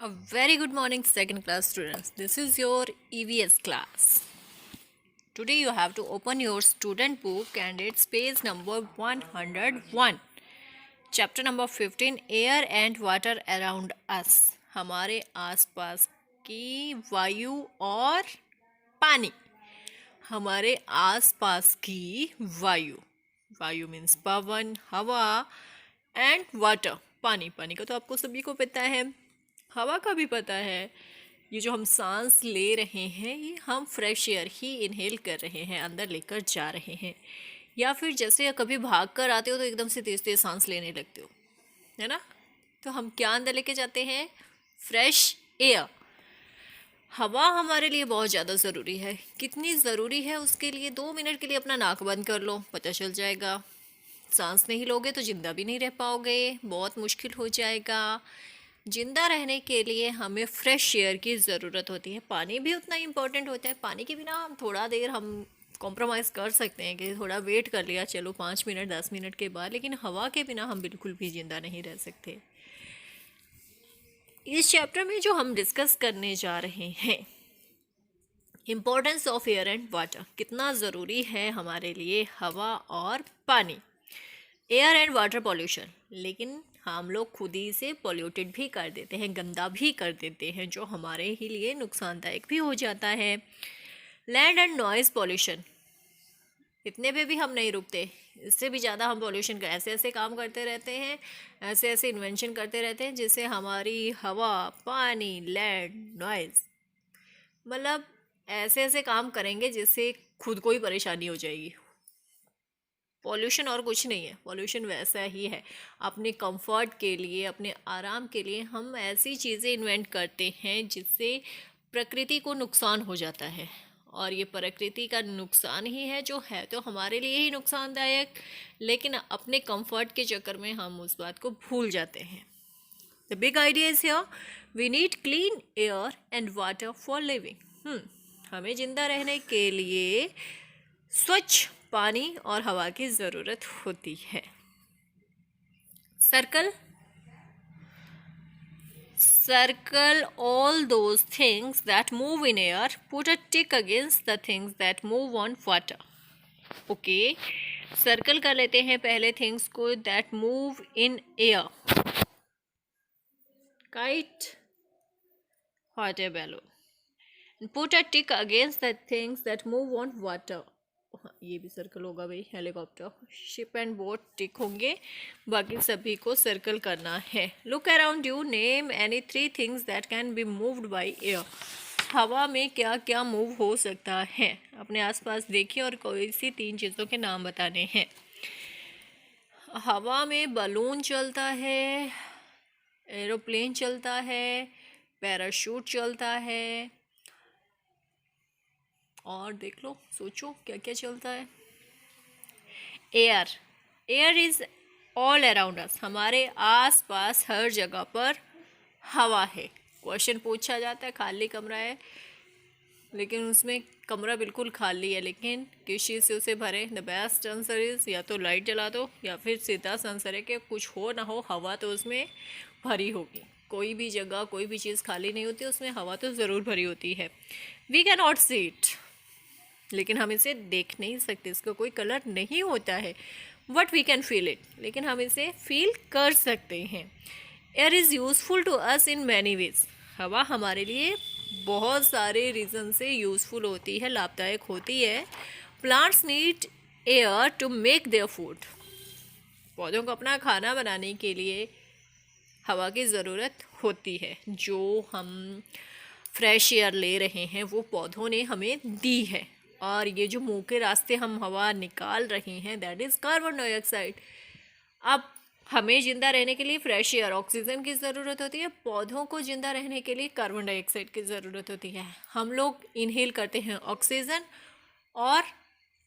A very good morning, second class students. This is your EVS class. Today you have to open your student book and it's page number 101. Chapter number 15, Air and Water Around Us. हमारे आसपास की वायु और पानी. हमारे आसपास की वायु. वायु मीन्स पवन, हवा एंड वाटर. पानी. पानी का तो आपको सभी को पता है. हवा का भी पता है. ये जो हम सांस ले रहे हैं ये हम फ्रेश एयर ही इनहेल कर रहे हैं, अंदर लेकर जा रहे हैं. या फिर जैसे कभी भाग कर आते हो तो एकदम से तेज़ तेज़ सांस लेने लगते हो, है ना. तो हम क्या अंदर लेके जाते हैं? Fresh air. हवा हमारे लिए बहुत ज़्यादा ज़रूरी है. कितनी ज़रूरी है उसके लिए 2 मिनट के लिए अपना नाक बंद कर लो, पता चल जाएगा. सांस नहीं लोगे तो ज़िंदा भी नहीं रह पाओगे, बहुत मुश्किल हो जाएगा. ज़िंदा रहने के लिए हमें फ्रेश एयर की ज़रूरत होती है. पानी भी उतना इम्पोर्टेंट होता है. पानी के बिना हम थोड़ा देर हम कॉम्प्रोमाइज़ कर सकते हैं कि थोड़ा वेट कर लिया, चलो 5 मिनट 10 मिनट के बाद, लेकिन हवा के बिना हम बिल्कुल भी ज़िंदा नहीं रह सकते. इस चैप्टर में जो हम डिस्कस करने जा रहे हैं, importance of air and water. कितना ज़रूरी है हमारे लिए हवा और पानी. Air and water pollution. लेकिन हम लोग खुद ही से पॉल्यूटेड भी कर देते हैं, गंदा भी कर देते हैं, जो हमारे ही लिए नुकसानदायक भी हो जाता है. Land and noise pollution. इतने पे भी हम नहीं रुकते. इससे भी ज़्यादा हम पॉल्यूशन का ऐसे ऐसे काम करते रहते हैं, ऐसे ऐसे इन्वेंशन करते रहते हैं जिससे हमारी हवा, पानी, लैंड, नॉइज़, मतलब ऐसे ऐसे काम करेंगे जिससे खुद को ही परेशानी हो जाएगी. पॉल्यूशन और कुछ नहीं है. पॉल्यूशन वैसा ही है. अपने कंफर्ट के लिए, अपने आराम के लिए हम ऐसी चीज़ें इन्वेंट करते हैं जिससे प्रकृति को नुकसान हो जाता है. और ये प्रकृति का नुकसान ही है जो है तो हमारे लिए ही नुकसानदायक, लेकिन अपने कंफर्ट के चक्कर में हम उस बात को भूल जाते हैं. The big idea is here, we need clean air and water for living. हमें जिंदा रहने के लिए स्वच्छ पानी और हवा की ज़रूरत होती है. Circle. Circle all those things that move in air. Put a tick against the things that move on water. Okay. Circle कर लेते हैं पहले थिंग्स को that move in air. Kite, hot air balloon. Put a tick against the things that move on water. ये भी circle होगा भाई. Helicopter, ship and boat टिक होंगे. बाकी सभी को सर्कल करना है. Look around you, name any 3 things that can be moved by air. हवा में क्या क्या मूव हो सकता है. अपने आसपास देखिए और कोई सी 3 चीज़ों के नाम बताने हैं. हवा में बलून चलता है, एरोप्लेन चलता है, पैराशूट चलता है, और देख लो, सोचो क्या क्या चलता है. Air. Air is all around us. हमारे आस पास हर जगह पर हवा है. क्वेश्चन पूछा जाता है खाली कमरा है, लेकिन उसमें कमरा बिल्कुल खाली है, लेकिन किस चीज़ से उसे भरें. द बेस्ट आंसर इज़ या तो लाइट जला दो या फिर सीधा आंसर है कि कुछ हो ना हो हवा तो उसमें भरी होगी. कोई भी जगह, कोई भी चीज़ खाली नहीं होती, उसमें हवा तो ज़रूर भरी होती है. We can not see it, लेकिन हम इसे देख नहीं सकते. इसका कोई कलर नहीं होता है. But we can feel it, लेकिन हम इसे फील कर सकते हैं. Air is useful to us in many ways. हवा हमारे लिए बहुत सारे रीज़न से यूज़फुल होती है, लाभदायक होती है. Plants need air to make their food. पौधों को अपना खाना बनाने के लिए हवा की ज़रूरत होती है. जो हम फ्रेश एयर ले रहे हैं वो पौधों ने हमें दी है. और ये जो मुंह के रास्ते हम हवा निकाल रहे हैं, दैट इज़ कार्बन डाइऑक्साइड. अब हमें ज़िंदा रहने के लिए फ्रेश एयर, ऑक्सीजन की ज़रूरत होती है. पौधों को ज़िंदा रहने के लिए कार्बन डाइऑक्साइड की ज़रूरत होती है. हम लोग इनहेल करते हैं ऑक्सीजन और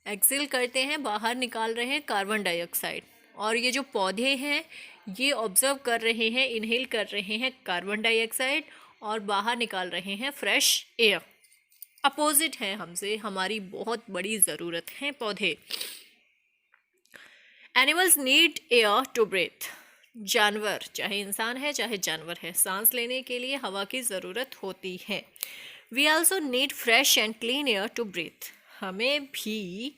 एक्सेल करते हैं, बाहर निकाल रहे हैं कार्बन डाइऑक्साइड. और ये जो पौधे हैं ये ऑब्जर्व कर रहे हैं, इनहेल कर रहे हैं कार्बन डाइऑक्साइड और बाहर निकाल रहे हैं फ्रेश एयर. अपोजिट है हमसे, हमारी बहुत बड़ी ज़रूरत है पौधे. Animals need air to breathe. जानवर, चाहे इंसान है चाहे जानवर है, सांस लेने के लिए हवा की ज़रूरत होती है। We also need fresh and clean air to breathe. हमें भी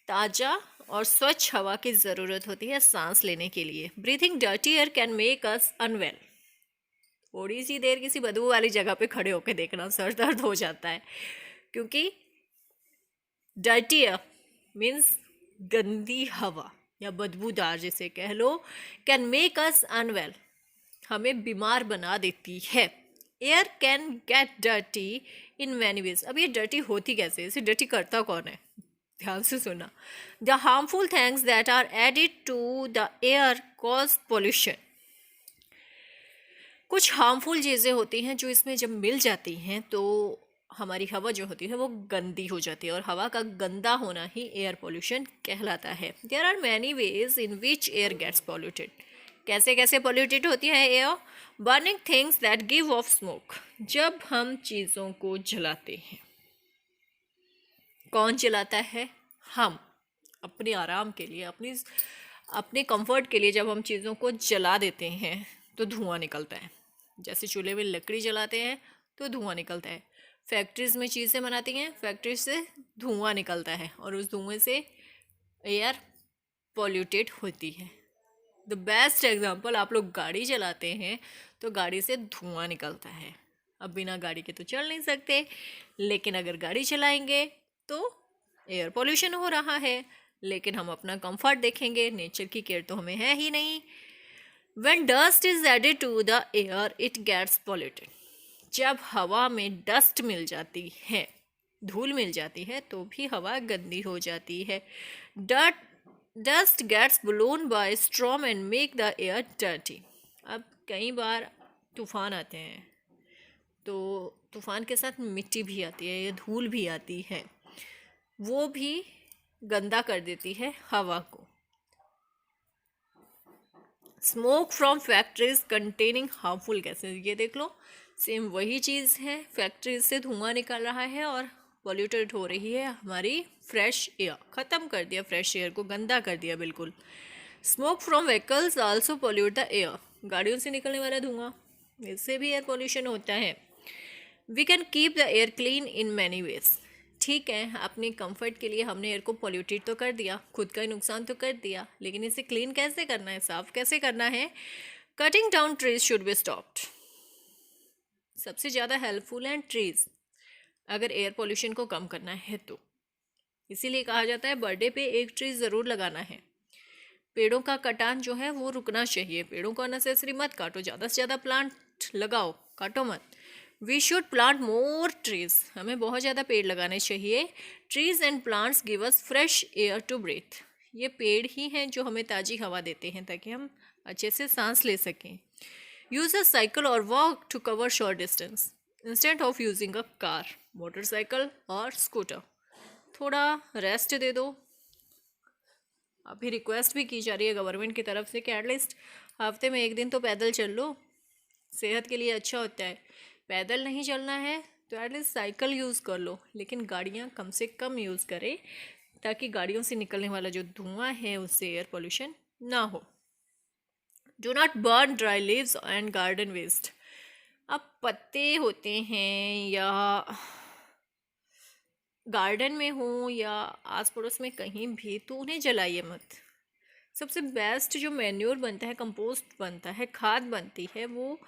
ताज़ा और स्वच्छ हवा की ज़रूरत होती है सांस लेने के लिए। Breathing dirty air can make us unwell. थोड़ी सी देर किसी बदबू वाली जगह पे खड़े होकर देखना, सर दर्द हो जाता है, क्योंकि डर्टी एयर मीन्स गंदी हवा या बदबूदार जिसे कह लो, कैन मेक अस अनवेल, हमें बीमार बना देती है। Air can get dirty in many veg. अब ये डर्टी होती कैसे, इसे डर्टी करता कौन है, ध्यान से सुना। The harmful things that are added to the air cause pollution. कुछ हार्मफुल चीज़ें होती हैं जो इसमें जब मिल जाती हैं तो हमारी हवा जो होती है वो गंदी हो जाती है, और हवा का गंदा होना ही एयर पोल्यूशन कहलाता है। There are many ways in which air gets polluted. कैसे कैसे पॉल्यूटेड होती है air? Burning things that give off smoke. जब हम चीज़ों को जलाते हैं, कौन जलाता है? हम, अपने आराम के लिए, अपने कंफर्ट के लिए जब हम चीज़ों को जला देते हैं तो धुआं निकलता है। जैसे चूल्हे में लकड़ी जलाते हैं तो धुआं निकलता है। फैक्ट्रीज में चीज़ें बनाती हैं, फैक्ट्री से धुआं निकलता है और उस धुएं से एयर पॉल्यूटेड होती है। द बेस्ट एग्जांपल, आप लोग गाड़ी चलाते हैं तो गाड़ी से धुआं निकलता है। अब बिना गाड़ी के तो चल नहीं सकते, लेकिन अगर गाड़ी चलाएंगे तो एयर पॉल्यूशन हो रहा है। लेकिन हम अपना कंफर्ट देखेंगे, नेचर की केयर तो हमें है ही नहीं। When dust is added to the air, it gets polluted. जब हवा में डस्ट मिल जाती है, धूल मिल जाती है, तो भी हवा गंदी हो जाती है। Dust gets blown by storm and make the air dirty. अब कई बार तूफान आते हैं तो तूफान के साथ मिट्टी भी आती है या धूल भी आती है, वो भी गंदा कर देती है हवा को। Smoke from factories containing harmful gases. ये देख लो, सेम वही चीज़ है, फैक्ट्रीज से धुआं निकल रहा है और पॉल्यूटेड हो रही है हमारी फ्रेश एयर। ख़त्म कर दिया फ्रेश एयर को, गंदा कर दिया बिल्कुल। Smoke from vehicles also pollute the air. गाड़ियों से निकलने वाला धुआं, इससे भी एयर पॉल्यूशन होता है। We can keep the air clean in many ways. ठीक है, अपने कंफर्ट के लिए हमने एयर को पॉल्यूटेड तो कर दिया, खुद का ही नुकसान तो कर दिया, लेकिन इसे क्लीन कैसे करना है, साफ कैसे करना है? Cutting down trees should be stopped. सबसे ज़्यादा हेल्पफुल हैं ट्रीज अगर एयर पोल्यूशन को कम करना है तो। इसीलिए कहा जाता है बर्थडे पे एक ट्री ज़रूर लगाना है। पेड़ों का कटान जो है वो रुकना चाहिए। पेड़ों को अननेसेसरी मत काटो, ज़्यादा से ज़्यादा प्लांट लगाओ, काटो मत। We should plant more trees. हमें बहुत ज़्यादा पेड़ लगाने चाहिए। Trees and plants give us fresh air to breathe. ये पेड़ ही हैं जो हमें ताज़ी हवा देते हैं ताकि हम अच्छे से सांस ले सकें। यूज़ अ साइकिल और walk to cover short distance instead of using a car. Motorcycle और स्कूटर, थोड़ा रेस्ट दे दो। अभी रिक्वेस्ट भी की जा रही है गवर्नमेंट की तरफ से कि एटलीस्ट हफ्ते में एक दिन तो पैदल चल लो, सेहत के लिए अच्छा होता है। पैदल नहीं चलना है तो एटलीस्ट साइकिल यूज़ कर लो, लेकिन गाड़ियाँ कम से कम यूज़ करें ताकि गाड़ियों से निकलने वाला जो धुआं है उससे एयर पोल्यूशन ना हो। Do not burn dry leaves and garden waste. अब पत्ते होते हैं या गार्डन में हो या आस पड़ोस में कहीं भी, तो उन्हें जलाइए मत। सबसे बेस्ट जो मैन्योर बनता है, कंपोस्ट बनता है, खाद बनती है, वो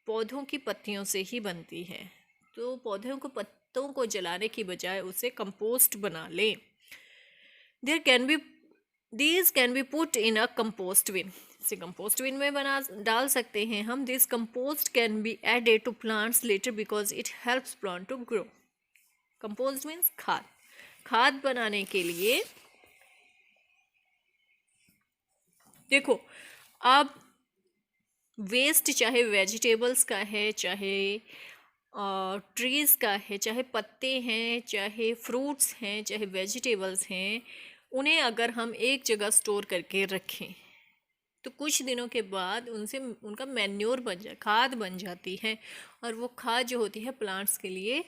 पौधों की पत्तियों से ही बनती है। तो पौधों को पत्तों को जलाने की बजाय उसे कंपोस्ट बना लें। These can be put in a compost bin. इसे कंपोस्ट बिन में डाल सकते हैं हम। This compost can be added to plants later because it helps plant to grow. Compost means खाद। खाद बनाने के लिए देखो, अब वेस्ट चाहे वेजिटेबल्स का है, चाहे ट्रीज़ का है, चाहे पत्ते हैं, चाहे फ्रूट्स हैं, चाहे वेजिटेबल्स हैं, उन्हें अगर हम एक जगह स्टोर करके रखें तो कुछ दिनों के बाद उनसे उनका मैन्योर बन खाद बन जाती है, और वो खाद जो होती है प्लांट्स के लिए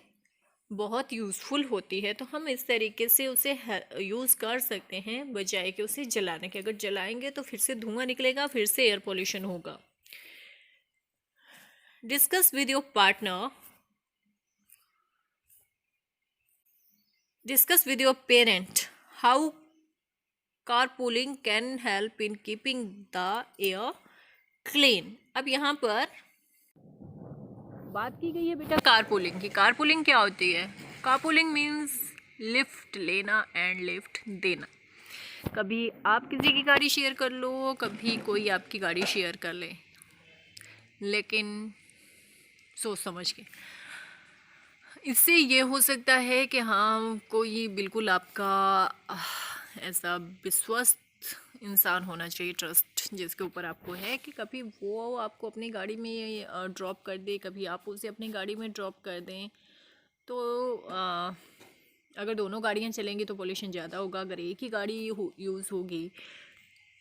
बहुत यूज़फुल होती है, तो हम इस तरीके से उसे यूज़ कर सकते हैं बजाय कि उसे जलाने के। अगर जलाएंगे तो फिर से धुआं निकलेगा, फिर से एयर पोल्यूशन होगा। Discuss with your partner, discuss with your parent how carpooling can help in keeping the air clean. अब यहाँ पर बात की गई है बेटा कारपूलिंग की। कारपूलिंग क्या होती है? कारपूलिंग मीन्स लिफ्ट लेना एंड लिफ्ट देना। कभी आप किसी की गाड़ी शेयर कर लो, कभी कोई आपकी गाड़ी शेयर कर ले, लेकिन सोच समझ के। इससे ये हो सकता है कि हाँ, कोई बिल्कुल आपका ऐसा विश्वस्त इंसान होना चाहिए, ट्रस्ट जिसके ऊपर आपको है, कि कभी वो आपको अपनी गाड़ी में ड्रॉप कर दे, कभी आप उसे अपनी गाड़ी में ड्रॉप कर दें। तो अगर दोनों गाड़ियाँ चलेंगी तो पोल्यूशन ज़्यादा होगा, अगर एक ही गाड़ी यूज़ होगी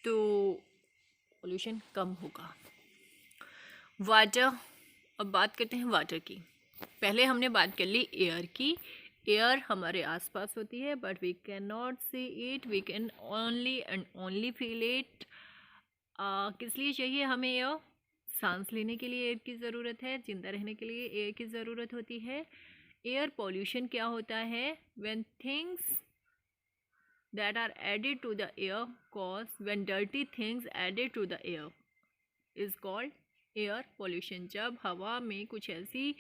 तो पोल्यूशन कम होगा। वाटर, अब बात करते हैं वाटर की। पहले हमने बात कर ली एयर की। एयर हमारे आसपास होती है, but we can not see it, we can only and only feel it. किस लिए चाहिए हमें एयर? सांस लेने के लिए एयर की ज़रूरत है, जिंदा रहने के लिए एयर की ज़रूरत होती है। एयर पॉल्यूशन क्या होता है? When things that are added to the air cause when dirty things added to the air is called air pollution। जब हवा में कुछ ऐसी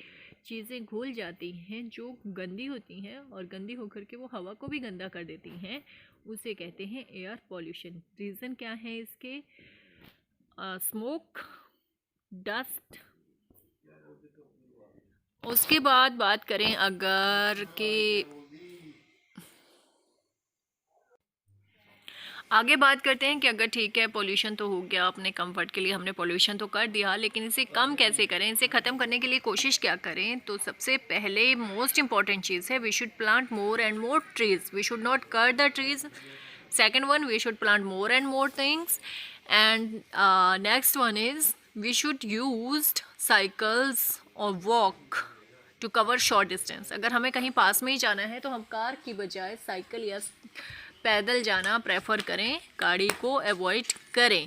चीज़ें घुल जाती हैं जो गंदी होती हैं और गंदी होकर के वो हवा को भी गंदा कर देती हैं, उसे कहते हैं एयर पॉल्यूशन। रीज़न क्या है इसके? Smoke, dust. उसके बाद बात करें अगर के आगे बात करते हैं कि अगर ठीक है पोल्यूशन तो हो गया, अपने कंफर्ट के लिए हमने पोल्यूशन तो कर दिया, लेकिन इसे कम कैसे करें, इसे ख़त्म करने के लिए कोशिश क्या करें? तो सबसे पहले मोस्ट इंपॉर्टेंट चीज़ है we should plant more and more trees, we should not cut the trees. Second one, we should plant more and more things. And next one is we should use cycles और walk to cover short distance. अगर हमें कहीं पास में ही जाना है तो हम car की बजाय साइकिल या पैदल जाना प्रेफर करें, गाड़ी को अवॉइड करें।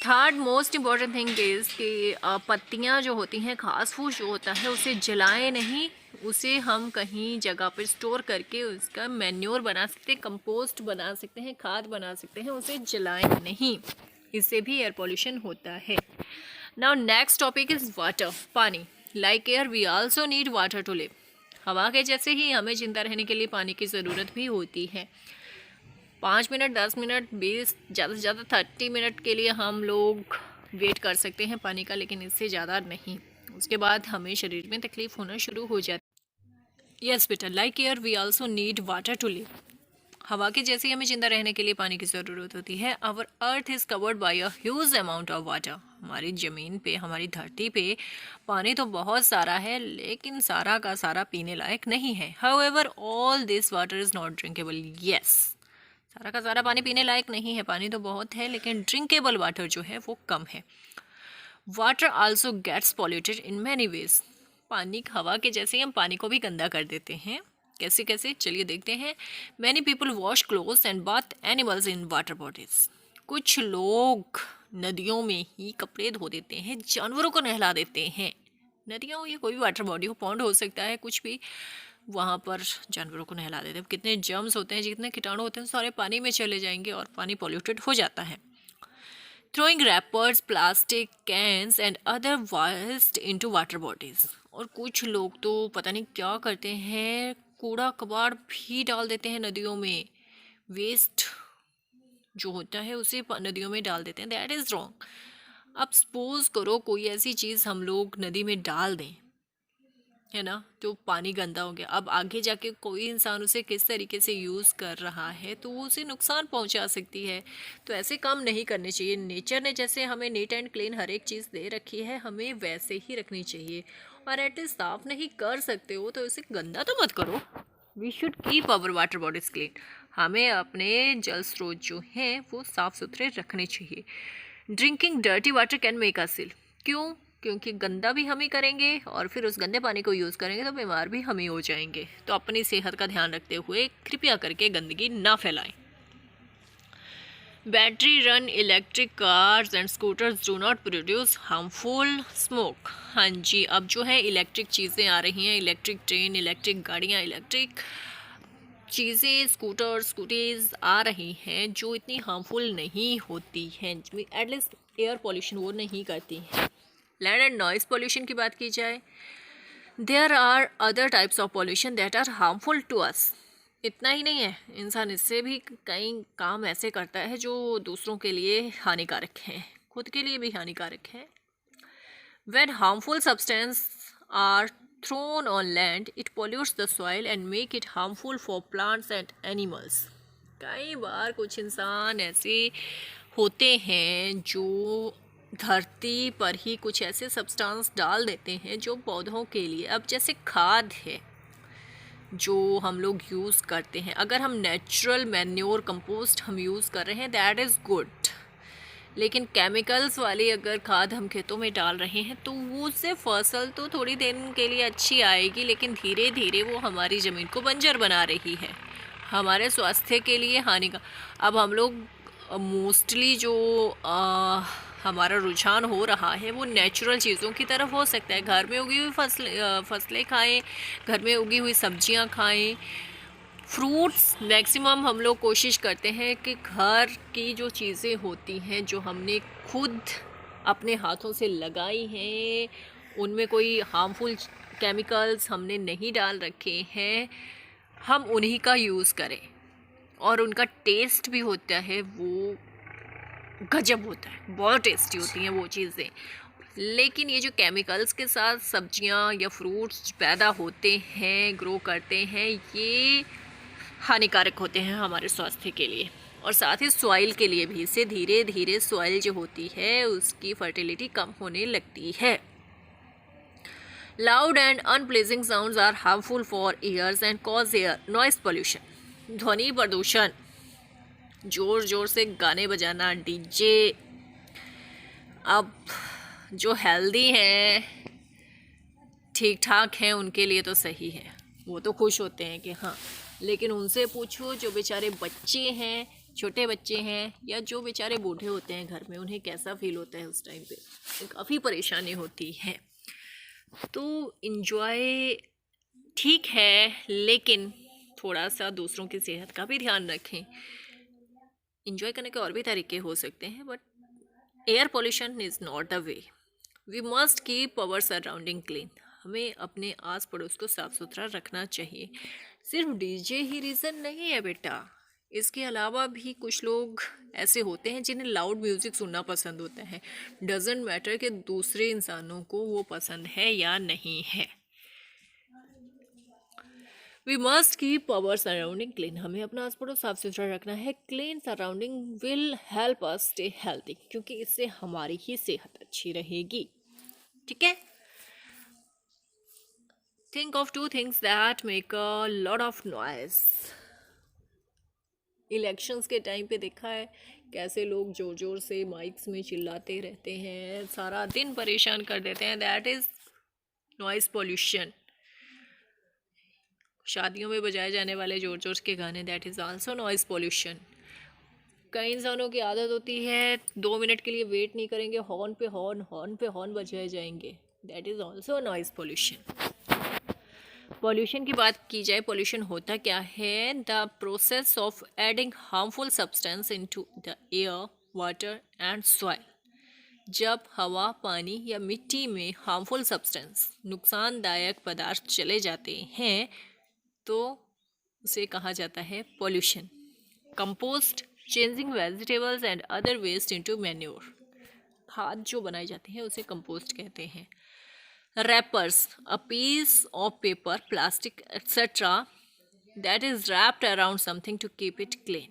Third most important thing is कि पत्तियाँ जो होती हैं, घास फूस जो होता है, उसे जलाएं नहीं, उसे हम कहीं जगह पर स्टोर करके उसका मैन्योर बना सकते हैं, कंपोस्ट बना सकते हैं, खाद बना सकते हैं, उसे जलाएं नहीं, इससे भी एयर पॉल्यूशन होता है। Now next topic is water, पानी। Like air we also need water to live. हवा के जैसे ही हमें जिंदा रहने के लिए पानी की ज़रूरत भी होती है। 5 मिनट, 10 मिनट, 20, ज़्यादा से ज़्यादा 30 मिनट के लिए हम लोग वेट कर सकते हैं पानी का, लेकिन इससे ज़्यादा नहीं। उसके बाद हमें शरीर में तकलीफ़ होना शुरू हो जाती है। यस बेटा, like air we also need water to live. हवा के जैसे ही हमें जिंदा रहने के लिए पानी की ज़रूरत होती है। Our earth is covered by a huge amount of water. हमारी ज़मीन पे, हमारी धरती पे पानी तो बहुत सारा है, लेकिन सारा का सारा पीने लायक नहीं है। However all this water is not drinkable. Yes, सारा का सारा पानी पीने लायक नहीं है, पानी तो बहुत है, लेकिन ड्रिंकेबल वाटर जो है वो कम है। Water also gets polluted in many ways. पानी, हवा के जैसे ही हम पानी को भी गंदा कर देते हैं। कैसे कैसे, चलिए देखते हैं। Many people wash clothes and bath animals in water bodies. कुछ लोग नदियों में ही कपड़े धो देते हैं, जानवरों को नहला देते हैं। नदियाँ या कोई भी वाटर बॉडी हो, पॉन्ड हो सकता है, कुछ भी, वहाँ पर जानवरों को नहला देते हैं। कितने जर्म्स होते हैं, जितने कीटाणु होते हैं, सारे पानी में चले जाएंगे और पानी पॉल्यूटेड हो जाता है। Throwing wrappers, plastic cans and other waste into water bodies। और कुछ लोग तो पता नहीं क्या करते हैं, कूड़ा कबाड़ भी डाल देते हैं नदियों में। वेस्ट जो होता है उसे नदियों में डाल देते हैं, दैट इज़ रॉन्ग। अब सपोज करो कोई ऐसी चीज़ हम लोग नदी में डाल दें, है ना, तो पानी गंदा हो गया। अब आगे जाके कोई इंसान उसे किस तरीके से यूज़ कर रहा है तो वो उसे नुकसान पहुंचा सकती है। तो ऐसे काम नहीं करने चाहिए। नेचर ने जैसे हमें नीट एंड क्लीन हर एक चीज़ दे रखी है, हमें वैसे ही रखनी चाहिए। और एटलीस्ट साफ़ नहीं कर सकते हो तो इसे गंदा तो मत करो। We should keep our water bodies clean. हमें अपने जल स्रोत जो हैं वो साफ़ सुथरे रखने चाहिए। Drinking dirty water can make us ill. क्यों? क्योंकि गंदा भी हम ही करेंगे और फिर उस गंदे पानी को यूज़ करेंगे तो बीमार भी हम ही हो जाएंगे। तो अपनी सेहत का ध्यान रखते हुए कृपया करके गंदगी ना फैलाएं। Battery run electric cars and scooters do not produce harmful smoke. हाँ जी, अब जो है इलेक्ट्रिक चीज़ें आ रही हैं, इलेक्ट्रिक ट्रेन, इलेक्ट्रिक गाड़ियाँ, इलेक्ट्रिक चीज़ें, स्कूटर, स्कूटीज़ आ रही हैं जो इतनी हार्मफुल नहीं होती हैं, एटलीस्ट एयर पॉल्यूशन वो नहीं करती हैं। लैंड एंड नॉइज़ पॉल्यूशन की बात की जाए, there are other types of pollution that are harmful to us. इतना ही नहीं है, इंसान इससे भी कई काम ऐसे करता है जो दूसरों के लिए हानिकारक हैं, खुद के लिए भी हानिकारक हैं। When harmful substances are thrown on land, it pollutes the soil and make it harmful for plants and animals. कई बार कुछ इंसान ऐसे होते हैं जो धरती पर ही कुछ ऐसे सब्सटेंस डाल देते हैं जो पौधों के लिए, अब जैसे खाद है जो हम लोग यूज़ करते हैं, अगर हम नेचुरल मैन्योर कंपोस्ट हम यूज़ कर रहे हैं दैट इज़ गुड, लेकिन केमिकल्स वाली अगर खाद हम खेतों में डाल रहे हैं तो वो उससे फसल तो थोड़ी दिन के लिए अच्छी आएगी, लेकिन धीरे धीरे वो हमारी ज़मीन को बंजर बना रही है, हमारे स्वास्थ्य के लिए हानिकारक। अब हम लोग मोस्टली जो हमारा रुझान हो रहा है वो नेचुरल चीज़ों की तरफ हो सकता है। घर में उगी हुई फसलें खाएं, घर में उगी हुई सब्जियां खाएं, फ्रूट्स मैक्सिमम हम लोग कोशिश करते हैं कि घर की जो चीज़ें होती हैं जो हमने खुद अपने हाथों से लगाई हैं उनमें कोई हार्मफुल केमिकल्स हमने नहीं डाल रखे हैं, हम उन्हीं का यूज़ करें और उनका टेस्ट भी होता है वो गजब होता है, बहुत टेस्टी होती हैं वो चीज़ें। लेकिन ये जो केमिकल्स के साथ सब्जियां या फ्रूट्स पैदा होते हैं, ग्रो करते हैं, ये हानिकारक होते हैं हमारे स्वास्थ्य के लिए और साथ ही सॉइल के लिए भी। इससे धीरे धीरे सॉइल जो होती है उसकी फर्टिलिटी कम होने लगती है। Loud and unpleasing sounds are harmful for ears and cause air noise pollution. ध्वनि प्रदूषण, जोर जोर से गाने बजाना, डीजे। अब जो हेल्दी हैं, ठीक ठाक हैं, उनके लिए तो सही है, वो तो खुश होते हैं कि हाँ, लेकिन उनसे पूछो जो बेचारे बच्चे हैं, छोटे बच्चे हैं या जो बेचारे बूढ़े होते हैं घर में, उन्हें कैसा फील होता है उस टाइम पे, काफ़ी परेशानी होती है। तो इन्जॉय ठीक है, लेकिन थोड़ा सा दूसरों की सेहत का भी ध्यान रखें। इन्जॉय करने के और भी तरीके हो सकते हैं, but air pollution is not the way. We must keep our surrounding clean. हमें अपने आस पड़ोस को साफ़ सुथरा रखना चाहिए। सिर्फ डीजे ही रीज़न नहीं है बेटा, इसके अलावा भी कुछ लोग ऐसे होते हैं जिन्हें लाउड म्यूज़िक सुनना पसंद होता है। डजेंट मैटर कि दूसरे इंसानों को वो पसंद है या नहीं है। We must keep our surrounding clean. हमें अपना आस पड़ोस साफ सुथरा रखना है। Clean surrounding will help us stay healthy, क्योंकि इससे हमारी ही सेहत अच्छी रहेगी। ठीक है। Think of two things that make a lot of noise. Elections के टाइम पे देखा है कैसे लोग जोर जोर से माइक्स में चिल्लाते रहते हैं, सारा दिन परेशान कर देते हैं। That is noise pollution. शादियों में बजाए जाने वाले जोर जोर के गाने, that is also noise pollution. कई इंसानों की आदत होती है 2 मिनट के लिए वेट नहीं करेंगे, हॉर्न पे हॉर्न, हॉर्न पे हॉर्न बजाए जाएंगे, that is also noise pollution. Pollution की बात की जाए, पॉल्यूशन होता क्या है? The process of adding harmful substance into the air, water and soil. जब हवा, पानी या मिट्टी में हार्मफुल सब्सटेंस, नुकसानदायक पदार्थ चले जाते हैं तो उसे कहा जाता है pollution. Compost, changing vegetables and other waste into manure. खाद जो बनाई जाती है उसे कंपोस्ट कहते हैं। Wrappers, a piece of paper, plastic, etc. that is wrapped around something to keep it clean.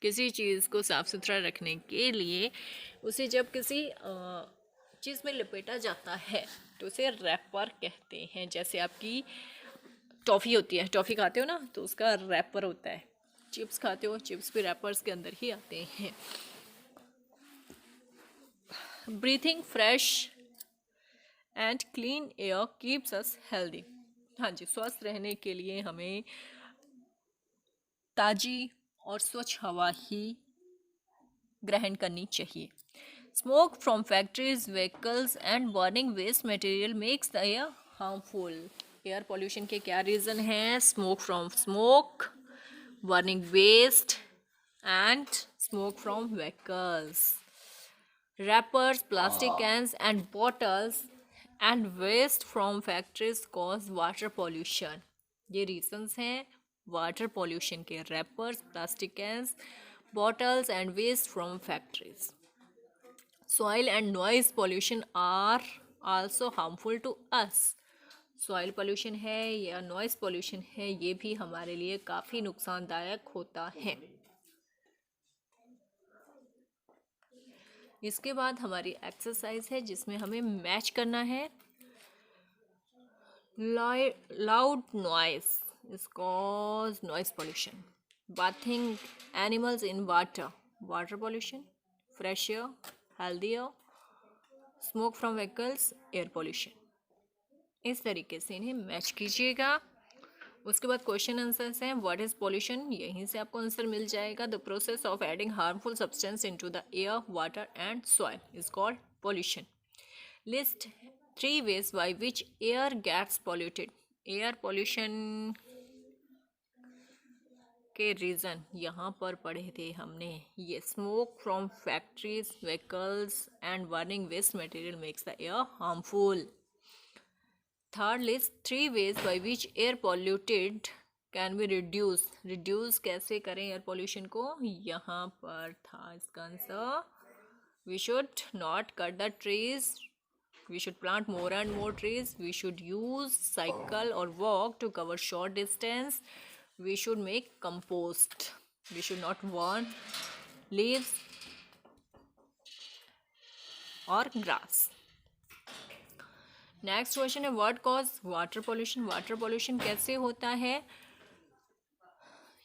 किसी चीज़ को साफ सुथरा रखने के लिए उसे जब किसी चीज़ में लपेटा जाता है तो उसे रैपर कहते हैं। जैसे आपकी टॉफ़ी होती है, टॉफ़ी खाते हो ना, तो उसका रैपर होता है। चिप्स खाते हो, चिप्स भी रैपर्स के अंदर ही आते हैं। Breathing fresh and clean air keeps us healthy. हाँ जी, स्वस्थ रहने के लिए हमें ताज़ी और स्वच्छ हवा ही ग्रहण करनी चाहिए। Smoke from factories, vehicles and burning waste material makes the air harmful. Air pollution के क्या रीज़न हैं? Smoke from smoke, burning waste and smoke from vehicles, wrappers, plastic cans and bottles and waste from factories cause water pollution। ये reasons हैं water pollution के। wrappers, plastic cans, bottles and waste from factories। soil and noise pollution are also harmful to us। Soil pollution है या noise pollution है, ये भी हमारे लिए काफ़ी नुकसानदायक होता है। इसके बाद हमारी एक्सरसाइज है जिसमें हमें मैच करना है। Loud noise is cause noise pollution, bathing animals in water, water pollution, fresh air, healthy air, smoke from vehicles, air pollution. इस तरीके से इन्हें मैच कीजिएगा। उसके बाद क्वेश्चन आंसर्स हैं। व्हाट इज पॉल्यूशन, यहीं से आपको आंसर मिल जाएगा। The process of adding harmful substance into the air, water and soil is called pollution. List 3 ways by which air gets polluted। Air pollution के reason यहाँ पर पढ़े थे हमने। ये smoke from factories, vehicles and burning waste material makes the air harmful. Third list 3 ways by which air polluted can be reduced। Reduce कैसे करें air pollution को, यहाँ पर था इसका answer. We should not cut the trees, we should plant more and more trees, we should use cycle or walk to cover short distance, we should make compost, we should not burn leaves or grass। Next question है what cause water pollution. Water pollution कैसे होता है,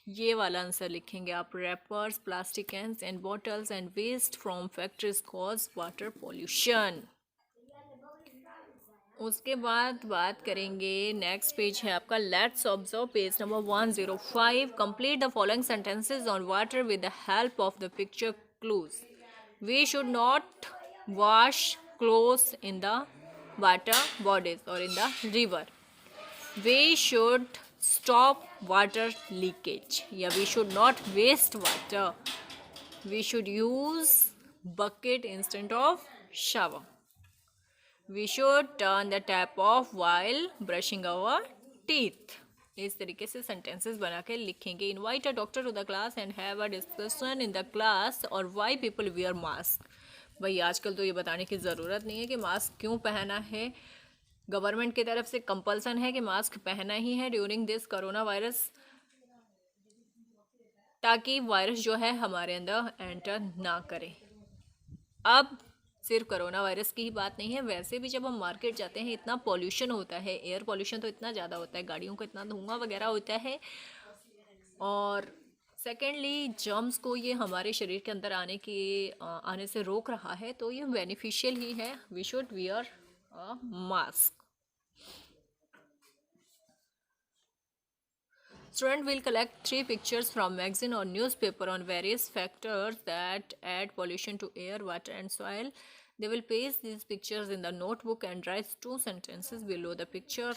ये वाला answer लिखेंगे आप। Wrappers, plastic cans and bottles and waste from factories cause water pollution. उसके बाद बात करेंगे, नेक्स्ट पेज है आपका। Let's observe page number 105। Complete the following sentences on water with the help of the picture clues. We should not wash clothes in the water bodies or in the river। we should stop water leakage, या we should not waste water। we should use bucket instead of shower। we should turn the tap off while brushing our teeth। इस तरीके से sentences बना के लिखेंगे। Invite a doctor to the class and have a discussion in the class और why people wear mask. भाई आजकल तो ये बताने की ज़रूरत नहीं है कि मास्क क्यों पहना है। गवर्नमेंट की तरफ से कंपल्सन है कि मास्क पहना ही है ड्यूरिंग दिस कोरोना वायरस, ताकि वायरस जो है हमारे अंदर एंटर ना करे। अब सिर्फ कोरोना वायरस की ही बात नहीं है, वैसे भी जब हम मार्केट जाते हैं इतना पॉल्यूशन होता है, एयर पॉल्यूशन तो इतना ज़्यादा होता है, गाड़ियों का इतना धुआं वगैरह होता है। और सेकेंडली जर्म्स को ये हमारे शरीर के अंदर आने से रोक रहा है, तो ये बेनिफिशियल ही है। We should wear a mask. Student will collect 3 pictures from magazine or newspaper on various factors that add pollution to air, water and soil। They will paste these pictures in the notebook and write 2 sentences below the picture।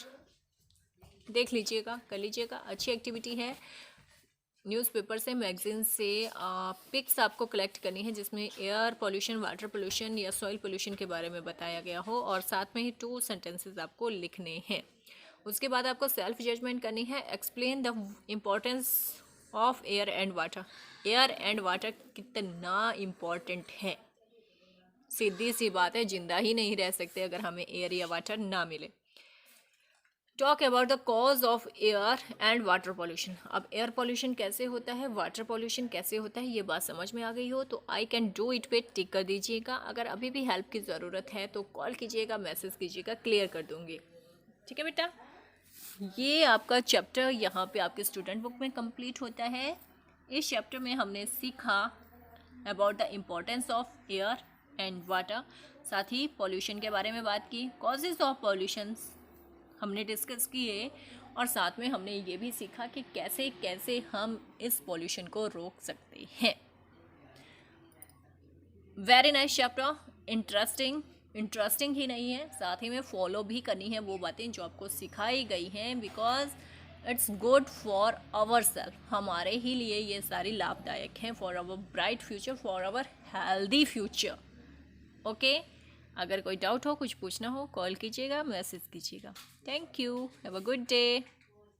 देख लीजिएगा, कर लीजिएगा, अच्छी activity है। Newspaper से, magazine से pics आपको collect करनी है जिसमें एयर पोल्यूशन, वाटर पोल्यूशन या सॉइल पोल्यूशन के बारे में बताया गया हो, और साथ में ही 2 सेंटेंसेस आपको लिखने हैं। उसके बाद आपको सेल्फ जजमेंट करनी है। Explain the importance of air and water. Air and water कितना इम्पोर्टेंट है, सीधी सी बात है, जिंदा ही नहीं रह सकते अगर हमें एयर या वाटर ना मिले। Talk about the cause of air and water pollution. अब एयर पॉल्यूशन कैसे होता है, वाटर पॉल्यूशन कैसे होता है, ये बात समझ में आ गई हो तो आई कैन डू इट पे टिक कर दीजिएगा। अगर अभी भी हेल्प की ज़रूरत है तो कॉल कीजिएगा, मैसेज कीजिएगा, क्लियर कर दूँगी। ठीक है बेटा, ये आपका चैप्टर यहाँ पे आपके स्टूडेंट बुक में कंप्लीट होता है। इस चैप्टर में हमने सीखा about the importance of air and water. साथ ही पॉल्यूशन के बारे में बात की, कॉजेज़ ऑफ पॉल्यूशंस हमने डिस्कस किए, और साथ में हमने ये भी सीखा कि कैसे कैसे हम इस पॉल्यूशन को रोक सकते हैं। वेरी नाइस चैप्टर, इंटरेस्टिंग ही नहीं है, साथ ही में फॉलो भी करनी है वो बातें जो आपको सिखाई गई हैं, because it's good for our self, हमारे ही लिए ये सारी लाभदायक हैं, for our bright future, for our healthy future. Okay, अगर कोई डाउट हो, कुछ पूछना हो, कॉल कीजिएगा, मैसेज कीजिएगा। Thank you, have a good day.